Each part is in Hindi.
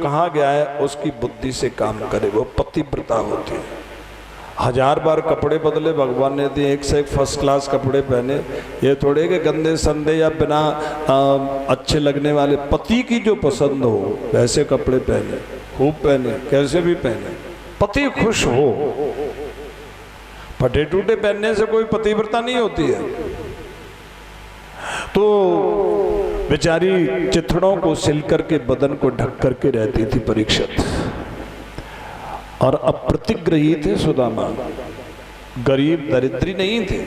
कहा गया है उसकी बुद्धि से काम करे, वो पतिव्रता होती है। 1000 बार कपड़े बदले भगवान ने दिए, एक से एक फर्स्ट क्लास कपड़े पहने, ये थोड़े कि गंदे संदे या बिना अच्छे लगने वाले। पति की जो पसंद हो वैसे कपड़े पहने, खूब पहने, कैसे भी पहने, पति खुश हो। फटे टूटे पहनने से कोई पतिव्रता नहीं होती है। तो बेचारी चिथड़ों को सिल करके बदन को ढक करके रहती थी परीक्षित, और अप्रतिग्रही थे सुदामा, गरीब दरिद्री नहीं थे।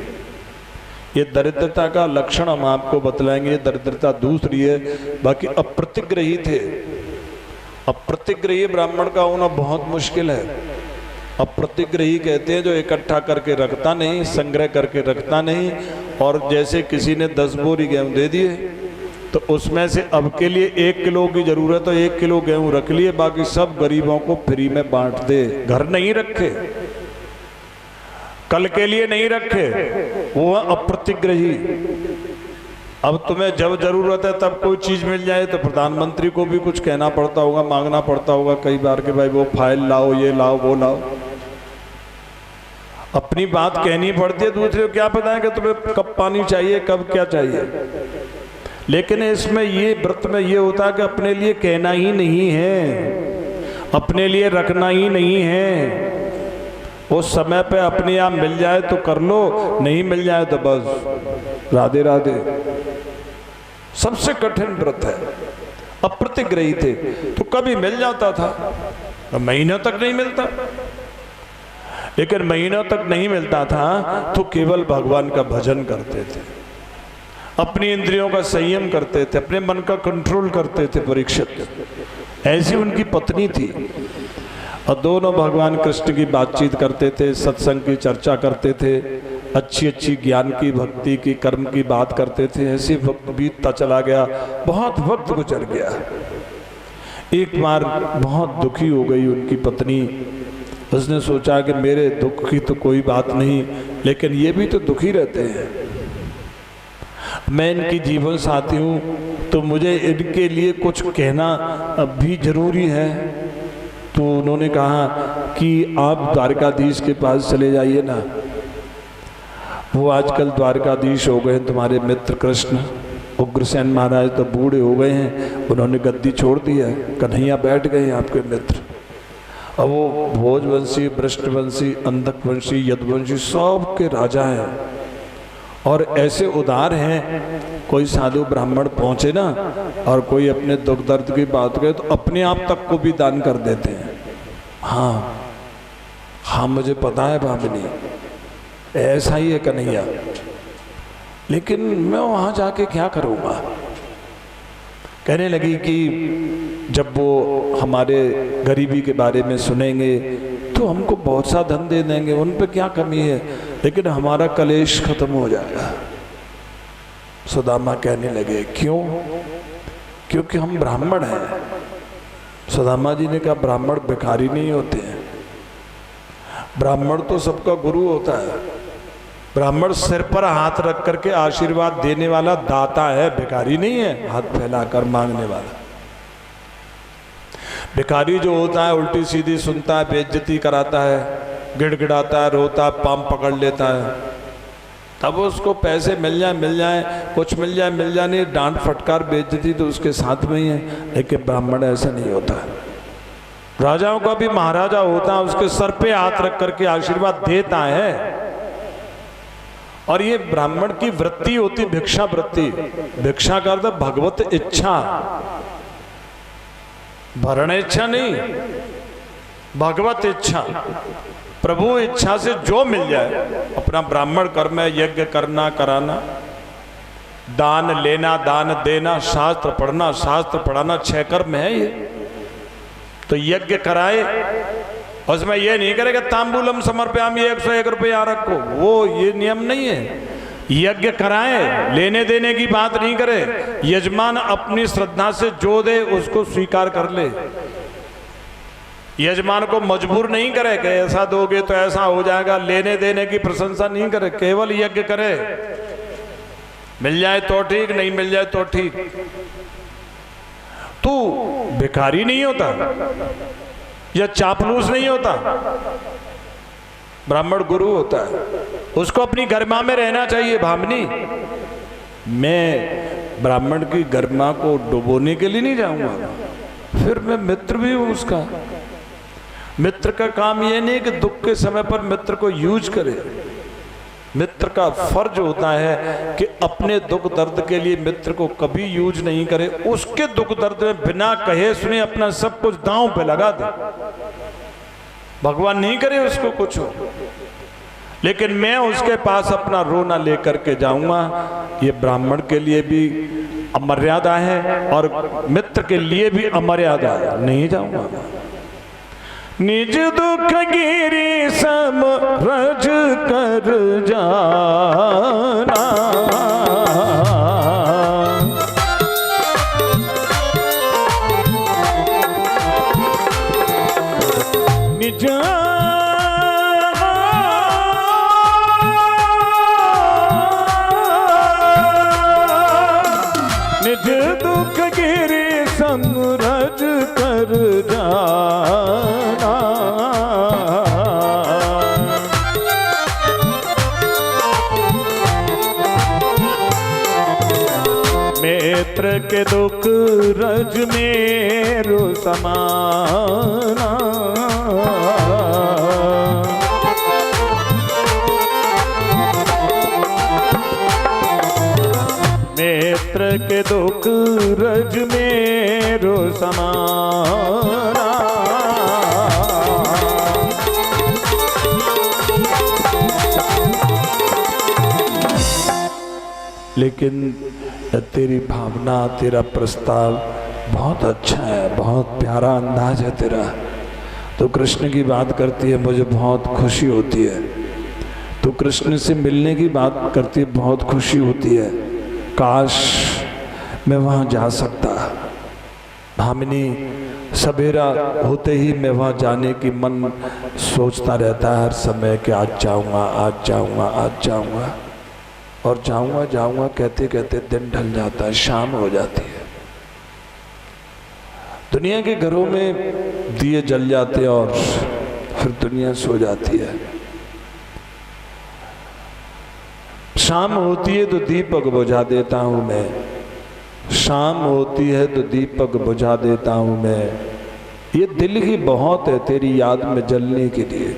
ये दरिद्रता का लक्षण हम आपको बतलाएंगे, दरिद्रता दूसरी है, बाकी अप्रतिग्रही थे। अप्रतिग्रही ब्राह्मण का होना बहुत मुश्किल है। अप्रतिग्रही कहते हैं जो इकट्ठा करके रखता नहीं, संग्रह करके रखता नहीं, और जैसे किसी ने 10 बोरी गेहूं दे दिए तो उसमें से अब के लिए 1 किलो की जरूरत है, 1 किलो गेहूं रख लिए, बाकी सब गरीबों को फ्री में बांट दे। घर नहीं रखे, कल के लिए नहीं रखे, वो अप्रतिग्रही। अब तुम्हें जब जरूरत है तब कोई चीज मिल जाए तो प्रधानमंत्री को भी कुछ कहना पड़ता होगा, मांगना पड़ता होगा कई बार के भाई वो फाइल लाओ, ये लाओ, वो लाओ। अपनी बात कहनी पड़ती है, दूसरे को क्या पता है कि तुम्हें कब पानी चाहिए, कब क्या चाहिए। लेकिन इसमें ये व्रत में ये होता है कि अपने लिए कहना ही नहीं है, अपने लिए रखना ही नहीं है। उस समय पे अपने आप मिल जाए तो कर लो, नहीं मिल जाए तो बस राधे राधे। सबसे कठिन व्रत है। अप्रतिग्रही थे तो कभी मिल जाता था, महीनों तक नहीं मिलता। लेकिन महीनों तक नहीं मिलता था तो केवल भगवान का भजन करते थे, अपनी इंद्रियों का संयम करते थे, अपने मन का कंट्रोल करते थे परीक्षित। ऐसी उनकी पत्नी थी, और दोनों भगवान कृष्ण की बातचीत करते थे, सत्संग की चर्चा करते थे, अच्छी अच्छी ज्ञान की, भक्ति की, कर्म की बात करते थे। ऐसे वक्त बीतता चला गया, बहुत वक्त गुजर गया। एक बार बहुत दुखी हो गई उनकी पत्नी। उसने सोचा कि मेरे दुख की तो कोई बात नहीं, लेकिन ये भी तो दुखी रहते हैं, मैं इनकी जीवन साथी हूँ तो मुझे इनके लिए कुछ कहना अब भी जरूरी है। तो उन्होंने कहा कि आप द्वारकाधीश के पास चले जाइए ना, वो आजकल द्वारकाधीश हो गए हैं तुम्हारे मित्र कृष्ण। उग्रसेन महाराज तो बूढ़े हो गए हैं, उन्होंने गद्दी छोड़ दी है, कन्हैया बैठ गए हैं आपके मित्र। अब वो भोजवंशी, भ्रष्टवंशी, अंधकवंशी, यदुवंशी सब के राजा हैं, और ऐसे उदार हैं। कोई साधु ब्राह्मण पहुंचे ना और कोई अपने दुख दर्द की बात करे तो अपने आप तक को भी दान कर देते हैं। हाँ हाँ मुझे पता है भाभिनी, ऐसा ही है कन्हैया, लेकिन मैं वहां जाके क्या करूँगा। कहने लगी कि जब वो हमारे गरीबी के बारे में सुनेंगे तो हमको बहुत सा धन दे देंगे, उन पे क्या कमी है, लेकिन हमारा कलेश खत्म हो जाएगा। सुदामा कहने लगे क्यों? क्योंकि हम ब्राह्मण हैं। सुदामा जी ने कहा ब्राह्मण भिखारी नहीं होते हैं, ब्राह्मण तो सबका गुरु होता है। ब्राह्मण सिर पर हाथ रख करके आशीर्वाद देने वाला दाता है, भिखारी नहीं है हाथ फैलाकर मांगने वाला। भिखारी जो होता है उल्टी सीधी सुनता है, बेइज्जती कराता है, गिड़गिड़ाता है, रोता है, पाम पकड़ लेता है। तब उसको पैसे मिल जाए, कुछ मिल जाए नहीं, डांट फटकार बेइज्जती तो उसके साथ में ही है। लेकिन ब्राह्मण ऐसा नहीं होता है। राजाओं का भी महाराजा होता है, उसके सर पे हाथ रख करके आशीर्वाद देता है। और ये ब्राह्मण की वृत्ति होती, भिक्षा वृत्ति। भिक्षा का अर्थ भगवत इच्छा, भरण इच्छा नहीं, भगवत इच्छा, प्रभु इच्छा से जो मिल जाए। अपना ब्राह्मण कर्म है यज्ञ करना, कराना, दान लेना, दान देना, शास्त्र पढ़ना, शास्त्र पढ़ाना, 6 कर्म है ये। तो यज्ञ कराए, उसमें ये नहीं करेगा तांबूलम समर्पयामि 101 रुपये यहाँ रखो, वो ये नियम नहीं है। यज्ञ कराए, लेने देने की बात नहीं करे। यजमान अपनी श्रद्धा से जो दे उसको स्वीकार कर ले। यजमान को मजबूर नहीं करे कि ऐसा दोगे तो ऐसा हो जाएगा, लेने देने की प्रशंसा नहीं करे, केवल यज्ञ करे। मिल जाए तो ठीक, नहीं मिल जाए तो ठीक। तू भिखारी नहीं होता या चापलूस नहीं होता, ब्राह्मण गुरु होता है, उसको अपनी गरिमा में रहना चाहिए। भामिनी, मैं ब्राह्मण की गरिमा को डुबोने के लिए नहीं जाऊंगा, फिर मैं मित्र भी हूं उसका। मित्र का काम यह नहीं कि दुख के समय पर मित्र को यूज करे, मित्र का फर्ज होता है कि अपने दुख दर्द के लिए मित्र को कभी यूज नहीं करे, उसके दुख दर्द में बिना कहे सुने अपना सब कुछ दांव पे लगा दे। भगवान नहीं करे उसको कुछ हो, लेकिन मैं उसके पास अपना रोना लेकर के जाऊंगा। ये ब्राह्मण के लिए भी अमर्यादा है और मित्र के लिए भी अमर्यादा है, नहीं जाऊंगा। निज दुख गिरी समरज कर जाना, निज निज दुख गिरी समरज कर जाना। मित्र के दुख रज मेरो समाना, मित्र के दुख रज मेरो समाना। लेकिन तेरी भावना, तेरा प्रस्ताव बहुत अच्छा है, बहुत प्यारा अंदाज है तेरा। तो कृष्ण की बात करती है, मुझे बहुत खुशी होती है। तो कृष्ण से मिलने की बात करती है, बहुत खुशी होती है। काश मैं वहाँ जा सकता। भामिनी, सवेरा होते ही मैं वहाँ जाने की मन सोचता रहता है हर समय कि आज जाऊँगा, आज जाऊँगा, आज जाऊँगा। और जाऊँगा जाऊँगा कहते कहते दिन ढल जाता है, शाम हो जाती है। दुनिया के घरों में दिए जल जाते हैं और फिर दुनिया सो जाती है। शाम होती है तो दीपक बुझा देता हूँ मैं, शाम होती है तो दीपक बुझा देता हूँ मैं। ये दिल ही बहुत है तेरी याद में जलने के लिए,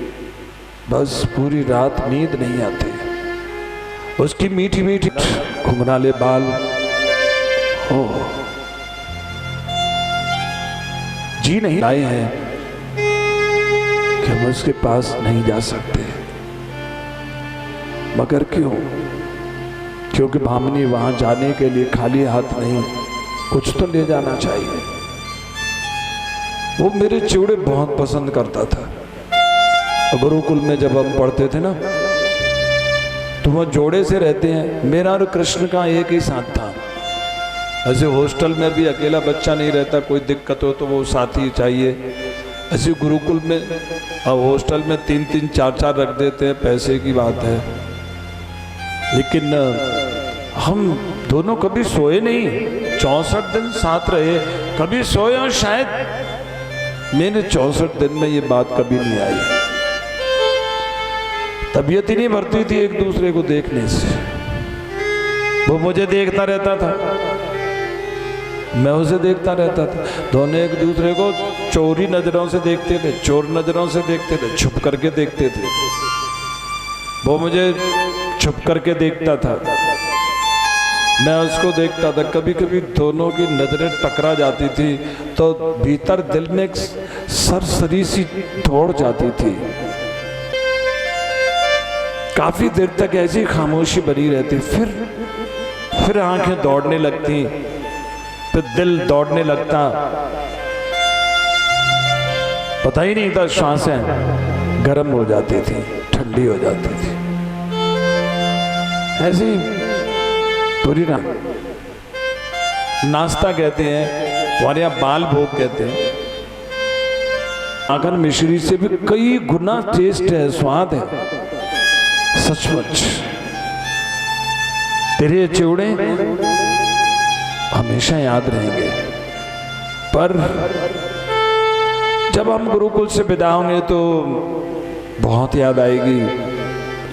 बस पूरी रात नींद नहीं आती। उसकी मीठी मीठी घुंघराले बाल, हो जी नहीं आए हैं कि हम उसके पास नहीं जा सकते। मगर क्यों? क्योंकि भामिनी वहां जाने के लिए खाली हाथ नहीं, कुछ तो ले जाना चाहिए। वो मेरे चिवड़े बहुत पसंद करता था। गुरुकुल में जब हम पढ़ते थे ना, तो वह जोड़े से रहते हैं, मेरा और कृष्ण का एक ही साथ था। ऐसे हॉस्टल में भी अकेला बच्चा नहीं रहता, कोई दिक्कत हो तो वो साथी चाहिए। ऐसे गुरुकुल में अब हॉस्टल में 3-3, 4-4 रख देते हैं, पैसे की बात है। लेकिन हम दोनों कभी सोए नहीं, 64 दिन साथ रहे, कभी सोए और शायद मैंने 64 दिन में ये बात कभी नहीं आई। तबीयत ही नहीं भरती थी एक दूसरे को देखने से। वो मुझे देखता रहता था, मैं उसे देखता रहता था। दोनों एक दूसरे को चोरी नजरों से देखते थे, चोर नजरों से देखते थे, छुप करके देखते थे। वो मुझे छुप करके देखता था, मैं उसको देखता था। कभी कभी दोनों की नजरें टकरा जाती थी तो भीतर दिल में एक सरसरी सी दौड़ जाती थी। काफी देर तक ऐसी खामोशी बनी रहती, फिर आंखें दौड़ने लगती, फिर दिल दौड़ने लगता, पता ही नहीं था। सांसें गर्म हो जाती थी, ठंडी हो जाती थी, ऐसी पूरी रात। नाश्ता कहते हैं, हमारे यहाँ बाल भोग कहते हैं। आखिर मिश्री से भी कई गुना टेस्ट है, स्वाद है। सचमुच तेरे चिवड़े हमेशा याद रहेंगे। पर जब हम गुरुकुल से विदा होंगे तो बहुत याद आएगी।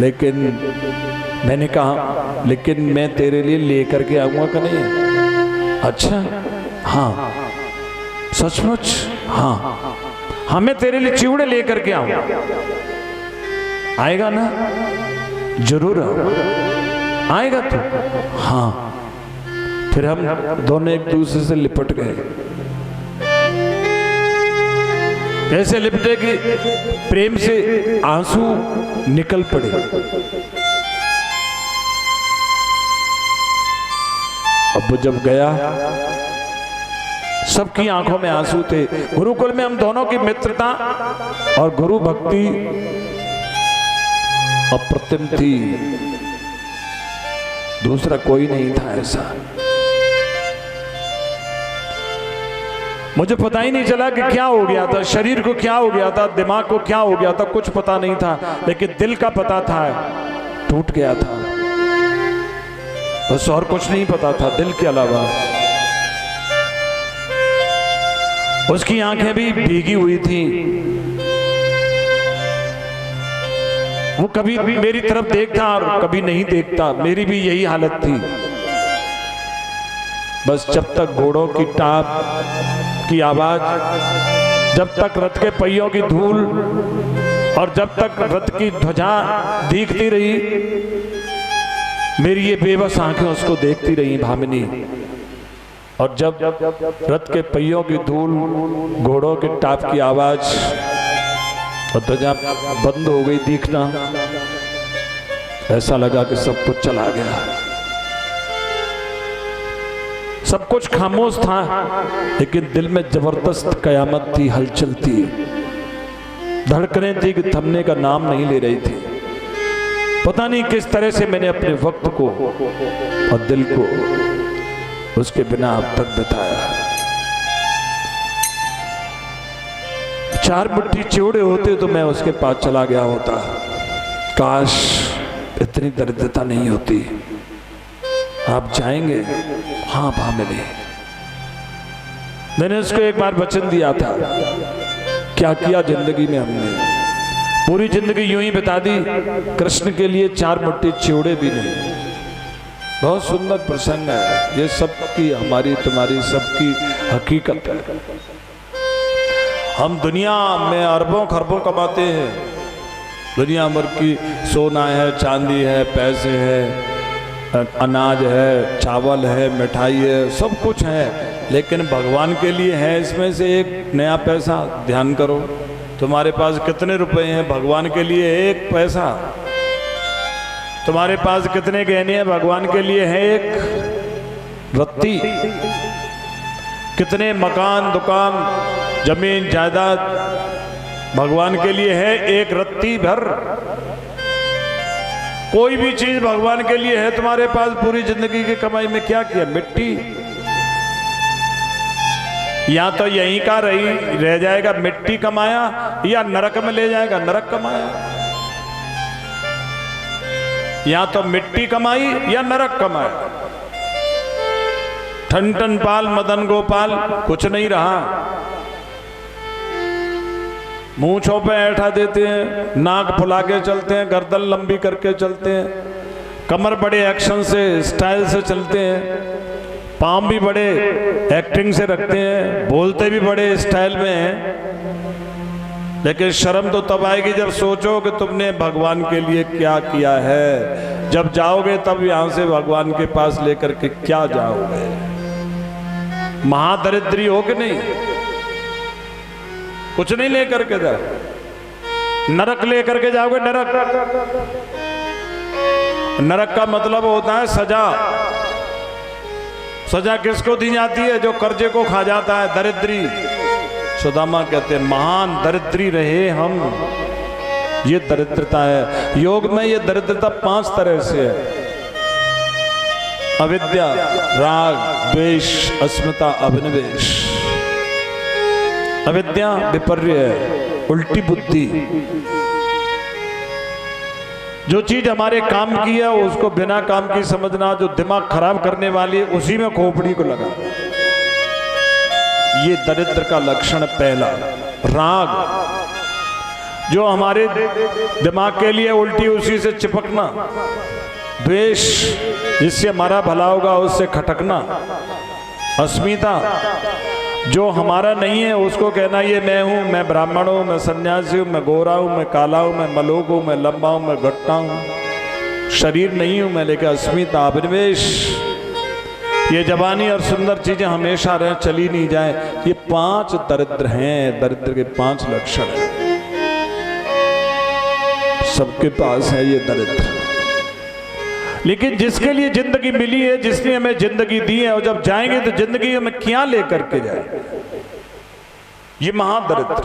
लेकिन मैंने कहा लेकिन मैं तेरे लिए लेकर के आऊंगा कि नहीं? अच्छा हाँ, सचमुच? हाँ हाँ, मैं तेरे लिए चिवड़े लेकर के आऊंगा। आएगा ना? जरूर आएगा तू? हाँ। फिर हम दोनों एक दूसरे से लिपट गए, ऐसे लिपटे कि प्रेम से आंसू निकल पड़े। अब वो जब गया, सबकी आंखों में आंसू थे। गुरुकुल में हम दोनों की मित्रता और गुरु भक्ति अप्रतिम थी, दूसरा कोई नहीं था ऐसा। मुझे पता ही नहीं चला कि क्या हो गया था, शरीर को क्या हो गया था, दिमाग को क्या हो गया था, कुछ पता नहीं था। लेकिन दिल का पता था, टूट गया था, बस और कुछ नहीं पता था दिल के अलावा। उसकी आंखें भी भीगी हुई थी। वो कभी मेरी तरफ देखता और कभी नहीं देखता, मेरी भी यही हालत थी। बस जब तक घोड़ों की टाप की आवाज, जब तक रथ के पहियों की धूल और जब तक रथ की ध्वजा दिखती रही, मेरी ये बेबस आंखें उसको देखती रही भामिनी। और जब रथ के पहियों की धूल, घोड़ों के टाप की आवाज और ध्वजा बंद हो गई दिखना, ऐसा लगा कि सब कुछ चला गया, सब कुछ खामोश था। लेकिन दिल में जबरदस्त कयामत थी, हलचल थी, धड़कनें थी कि थमने का नाम नहीं ले रही थी। पता नहीं किस तरह से मैंने अपने वक्त को और दिल को उसके बिना अब तक बिताया। 4 मुट्ठी चिवड़े होते तो मैं उसके पास चला गया होता। काश इतनी दरिद्रता नहीं होती। आप जाएंगे? हाँ भामिनी। मैंने उसको एक बार वचन दिया था। क्या किया जिंदगी में हमने? पूरी जिंदगी यूं ही बिता दी, कृष्ण के लिए 4 मुट्ठी चिवड़े भी नहीं। बहुत सुंदर प्रसंग है ये, सबकी हमारी तुम्हारी सबकी हकीकत है। हम दुनिया में अरबों खरबों कमाते हैं, दुनिया भर की सोना है, चांदी है, पैसे है, अनाज है, चावल है, मिठाई है, सब कुछ है। लेकिन भगवान के लिए है इसमें से एक नया पैसा? ध्यान करो, तुम्हारे पास कितने रुपए हैं? भगवान के लिए 1 पैसा। तुम्हारे पास कितने गहने हैं? भगवान के लिए है 1 रत्ती। कितने मकान, दुकान, जमीन, जायदाद भगवान के लिए है 1 रत्ती भर। कोई भी चीज भगवान के लिए है तुम्हारे पास? पूरी जिंदगी की कमाई में क्या किया? मिट्टी। या तो यहीं का रह जाएगा, मिट्टी कमाया, या नरक में ले जाएगा, नरक कमाया। या तो मिट्टी कमाई या नरक कमाया। ठन ठन पाल मदन गोपाल कुछ नहीं रहा। मूंछों पे ऐठा देते हैं, नाक फुला के चलते हैं, गर्दन लंबी करके चलते हैं, कमर बड़े एक्शन से, स्टाइल से चलते हैं, पाँव भी बड़े एक्टिंग से रखते हैं, बोलते भी बड़े स्टाइल में हैं। लेकिन शर्म तो तब आएगी जब सोचो कि तुमने भगवान के लिए क्या किया है। जब जाओगे तब यहां से भगवान के पास लेकर के क्या जाओगे? महादरिद्री हो कि नहीं? कुछ नहीं लेकर के जाओ। नरक लेकर के जाओगे? नरक, नरक का मतलब होता है सजा। सजा किसको दी जाती है? जो कर्जे को खा जाता है, दरिद्री। सुदामा कहते हैं महान दरिद्री रहे हम। ये दरिद्रता है। योग में ये दरिद्रता 5 तरह से है। अविद्या, राग, द्वेष, अस्मिता, अभिनिवेश। अविद्या विपर्य है, उल्टी बुद्धि। जो चीज हमारे काम की है उसको बिना काम की समझना, जो दिमाग खराब करने वाली है उसी में खोपड़ी को लगा। ये दरिद्र का लक्षण पहला। राग, जो हमारे दिमाग के लिए उल्टी उसी से चिपकना। द्वेष, जिससे हमारा भला होगा उससे खटकना। अस्मिता, जो हमारा नहीं है उसको कहना ये मैं हूँ, मैं ब्राह्मण हूँ, मैं सन्यासी हूँ, मैं गोरा हूँ, मैं काला हूँ, मैं मलोक हूँ, मैं लंबा हूँ, मैं घट्टा हूँ, शरीर नहीं हूँ मैं। लेकिन अस्मिता, अभिनिवेश, ये जवानी और सुंदर चीजें हमेशा रहे, चली नहीं जाए। ये 5 दरिद्र हैं, दरिद्र के 5 लक्षण हैं। सबके पास है ये दरिद्र। लेकिन जिसके लिए जिंदगी मिली है, जिसने हमें जिंदगी दी है, और जब जाएंगे तो जिंदगी हमें क्या लेकर के जाए, ये महादरिद्र।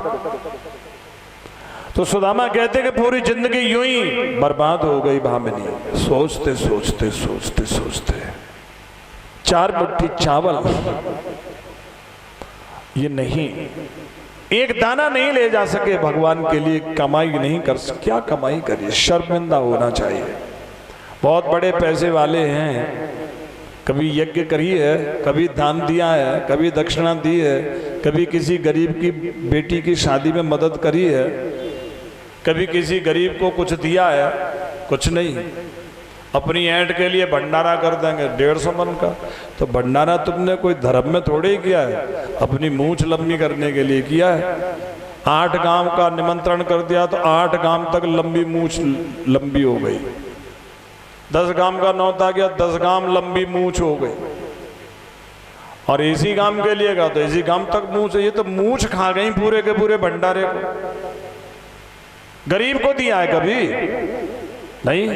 तो सुदामा कहते कि पूरी जिंदगी यूं ही बर्बाद हो गई भामिनी, सोचते सोचते सोचते सोचते। 4 मुट्ठी चावल ये नहीं, एक दाना नहीं ले जा सके भगवान के लिए, कमाई नहीं कर सके, क्या कमाई करिए, शर्मिंदा होना चाहिए। बहुत बड़े पैसे वाले हैं, कभी यज्ञ करी है, कभी दान दिया है, कभी दक्षिणा दी है, कभी किसी गरीब की बेटी की शादी में मदद करी है, कभी किसी गरीब को कुछ दिया है, कुछ नहीं। अपनी ऐंठ के लिए भंडारा कर देंगे 150 मन का। तो भंडारा तुमने कोई धर्म में थोड़े ही किया है, अपनी मूंछ लंबी करने के लिए किया है। 8 गांव का निमंत्रण कर दिया तो 8 गांव तक लंबी मूंछ लंबी हो गई। 10 गांव का न्योता गया, 10 गांव लंबी मूंछ हो गई। और इसी गांव के लिए का तो इसी गांव तक मूंछ। ये तो मूंछ खा गई पूरे के पूरे भंडारे को। गरीब को दिया है कभी नहीं।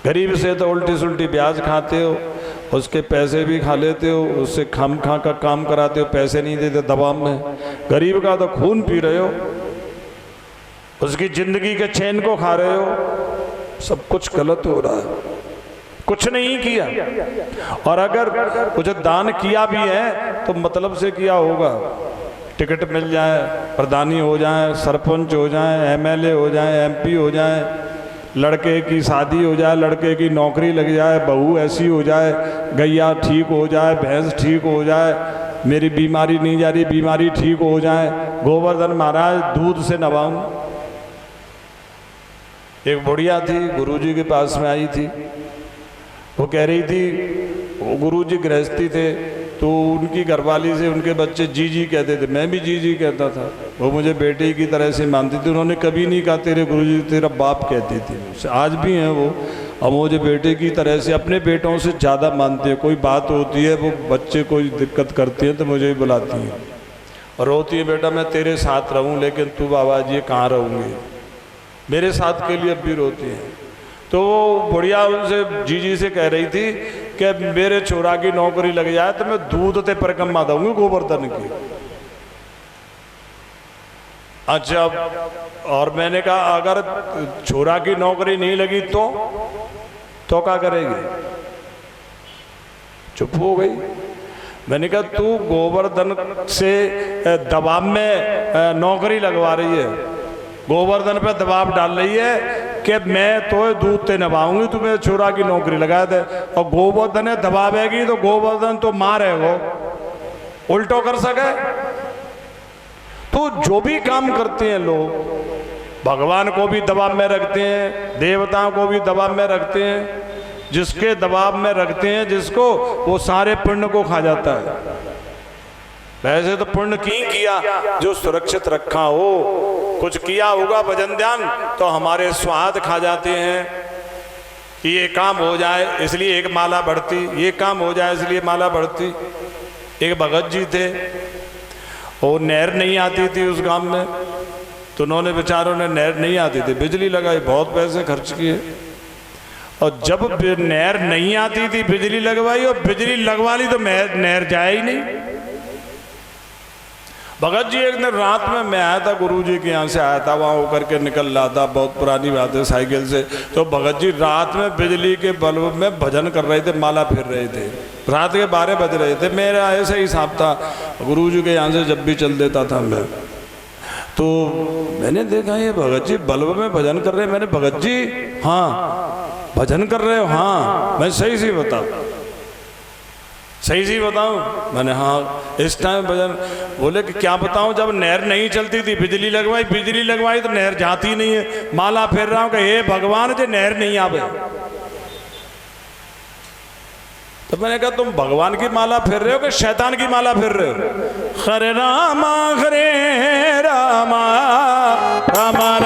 गरीब से तो उल्टी सुल्टी ब्याज खाते हो, उसके पैसे भी खा लेते हो, उससे खाम खा का काम कराते हो, पैसे नहीं देते दबाव में। गरीब का तो खून पी रहे हो, उसकी जिंदगी के चैन को खा रहे हो। सब कुछ गलत हो रहा है, कुछ नहीं किया। और अगर कुछ दान किया भी है तो मतलब से किया होगा। टिकट मिल जाए, प्रधानी हो जाए, सरपंच हो जाए, एमएलए हो जाए, एमपी हो जाए, लड़के की शादी हो जाए, लड़के की नौकरी लग जाए, बहू ऐसी हो जाए, गैया ठीक हो जाए, भैंस ठीक हो जाए, मेरी बीमारी नहीं जा रही बीमारी ठीक हो जाए, गोवर्धन महाराज दूध से नवाऊं। एक बुढ़िया थी, गुरुजी के पास में आई थी। वो कह रही थी, वो गुरुजी गृहस्थी थे तो उनकी घरवाली से उनके बच्चे जी जी कहते थे, मैं भी जी जी कहता था। वो मुझे बेटे की तरह से मानती थी। उन्होंने कभी नहीं कहा तेरे गुरुजी तेरा बाप कहती थी मुझसे, आज भी हैं वो। अब मुझे बेटे की तरह से, अपने बेटों से ज़्यादा मानते हैं। कोई बात होती है, वो बच्चे कोई दिक्कत करती है तो मुझे ही बुलाती हैं और रोती है, बेटा मैं तेरे साथ रहूँ लेकिन तू बाबा जी कहाँ रहूँगी, मेरे साथ के लिए अब भी रोती हैं। तो वो बुढ़िया उनसे जीजी से कह रही थी कि मेरे छोरा की नौकरी लग जाए तो मैं दूध ते परिक्रमा दूंगी गोवर्धन की। अच्छा, और मैंने कहा अगर छोरा की नौकरी नहीं लगी तो क्या करेगी? चुप हो गई। मैंने कहा तू गोवर्धन से दबाव में नौकरी लगवा रही है, गोवर्धन पे दबाव डाल रही है कि मैं तो दूध ते नभाऊंगी, तुम्हें छोरा की नौकरी लगा दे। और गोवर्धन दबावेगी तो गोवर्धन तो मारे वो उल्टो कर सके। तो जो भी काम करते हैं लोग, भगवान को भी दबाव में रखते हैं, देवताओं को भी दबाव में रखते हैं। जिसके दबाव में रखते हैं जिसको, वो सारे पुण्य को खा जाता है। वैसे तो पुण्य किया जो सुरक्षित रखा हो, कुछ किया होगा भजन ध्यान तो हमारे स्वाद खा जाते हैं कि ये काम हो जाए इसलिए एक माला बढ़ती, ये काम हो जाए इसलिए माला बढ़ती। एक भगत जी थे, वो नहर नहीं आती थी उस गांव में, तो उन्होंने बेचारों ने नहर नहीं आती थी, बिजली लगाई, बहुत पैसे खर्च किए। और जब नहर नहीं आती थी बिजली लगवाई, और बिजली लगवा ली तो नहर जाए ही नहीं। भगत जी एक दिन रात में मैं आया था, गुरुजी के यहाँ से आया था, वहाँ होकर के निकल रहा था, बहुत पुरानी बात है, साइकिल से। तो भगत जी रात में बिजली के बल्ब में भजन कर रहे थे, माला फिर रहे थे। रात के 12 बज रहे थे। मेरा ऐसा ही हिसाब था, गुरुजी के यहाँ से जब भी चल देता था मैं। तो मैंने देखा ये भगत जी बल्ब में भजन कर रहे हैं। मैंने, भगत जी हाँ भजन कर रहे हो? हाँ। मैं सही बता, सही सही बताऊं? मैंने हाँ। इस टाइम भजन बोले कि क्या बताऊं, जब नहर नहीं चलती थी बिजली लगवाई तो नहर जाती नहीं है। माला फेर रहा हूं कि हे भगवान जे नहर नहीं आवे। तो मैंने कहा तुम भगवान की माला फेर रहे हो कि शैतान की माला फेर रहे हो? हरे रामा रामा